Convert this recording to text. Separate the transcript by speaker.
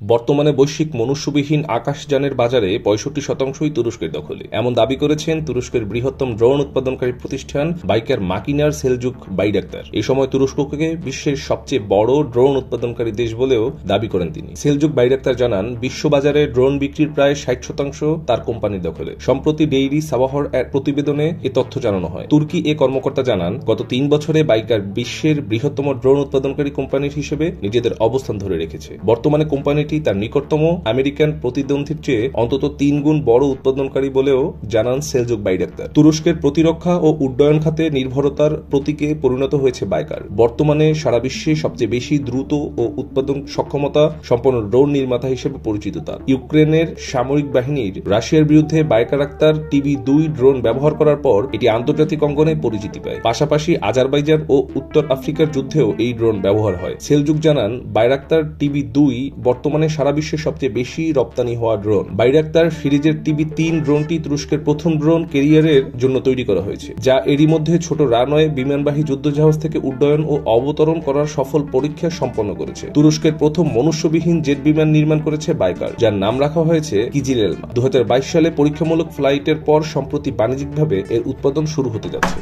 Speaker 1: বর্তমানে বৈশ্বিক মনুষ্যবিহীন আকাশযানের বাজারে ৬৫%ই তুরস্কের দখলে, এমন দাবি করেছেন তুরস্কের বৃহত্তম ড্রোন উৎপাদনকারী প্রতিষ্ঠান বাইকার মাকিনার সেলজুক বাইরাক্তার। এ সময় তুরস্ককে বিশ্বের সবচেয়ে বড় ড্রোন উৎপাদনকারী দেশ বলেও দাবি করেন তিনি। সেলজুক বাইরাক্তার জানান, বিশ্ববাজারে ড্রোন বিক্রির প্রায় ৬০% তার কোম্পানির দখলে। সম্প্রতি ডেইলি সাবাহর এক প্রতিবেদনে এ তথ্য জানানো হয়। তুর্কি এ কর্মকর্তা জানান, গত ৩ বছরে বাইকার বিশ্বের বৃহত্তম ড্রোন উৎপাদনকারী কোম্পানির হিসেবে নিজেদের অবস্থান ধরে রেখেছে। বর্তমানে কোম্পানিটি তার নিকটতম আমেরিকান প্রতিদ্বন্দ্বীর চেয়ে অন্তত ৩ গুণ বড় উৎপাদনকারী বলেও জানান সেলজুক বাইরাক্তার। তুরস্কের প্রতিরক্ষা ও উড্ডয়ন খাতে নির্ভরতার প্রতীকে পরিণত হয়েছে বাইকার। বর্তমানে সারা বিশ্বে সবচেয়ে বেশি দ্রুত ও উৎপাদন সক্ষমতা সম্পন্ন ড্রোন নির্মাতা হিসেবে পরিচিত তার। ইউক্রেনের সামরিক বাহিনীর রাশিয়ার বিরুদ্ধে বাইকারাক্তার TB2 ড্রোন ব্যবহার করার পর এটি আন্তর্জাতিক অঙ্গনে পরিচিতি পায়। পাশাপাশি আজারবাইজান ও উত্তর আফ্রিকার যুদ্ধেও এই ড্রোন ব্যবহার হয়। সেলজুক জানান, বাইরাক্তার TB2 বর্তমানে সারা বিশ্বে সবচেয়ে বেশি রপ্তানি হওয়া ড্রোন। বাইরাক্তার সিরিজের TB3 ড্রোনটি তুরস্কের প্রথম ড্রোন ক্যারিয়ারের জন্য তৈরি করা হয়েছে, যা এরই মধ্যে ছোট রানওয়ে বিমানবাহী যুদ্ধজাহাজ থেকে উড্ডয়ন ও অবতরণ করার সফল পরীক্ষা সম্পন্ন করেছে। তুরস্কের প্রথম মনুষ্যবিহীন জেট বিমান নির্মাণ করেছে বাইকার, যার নাম রাখা হয়েছে কিজিল এলমা। 2022 সালে পরীক্ষামূলক ফ্লাইটের পর সম্প্রতি বাণিজ্যিকভাবে এর উৎপাদন শুরু হতে যাচ্ছে।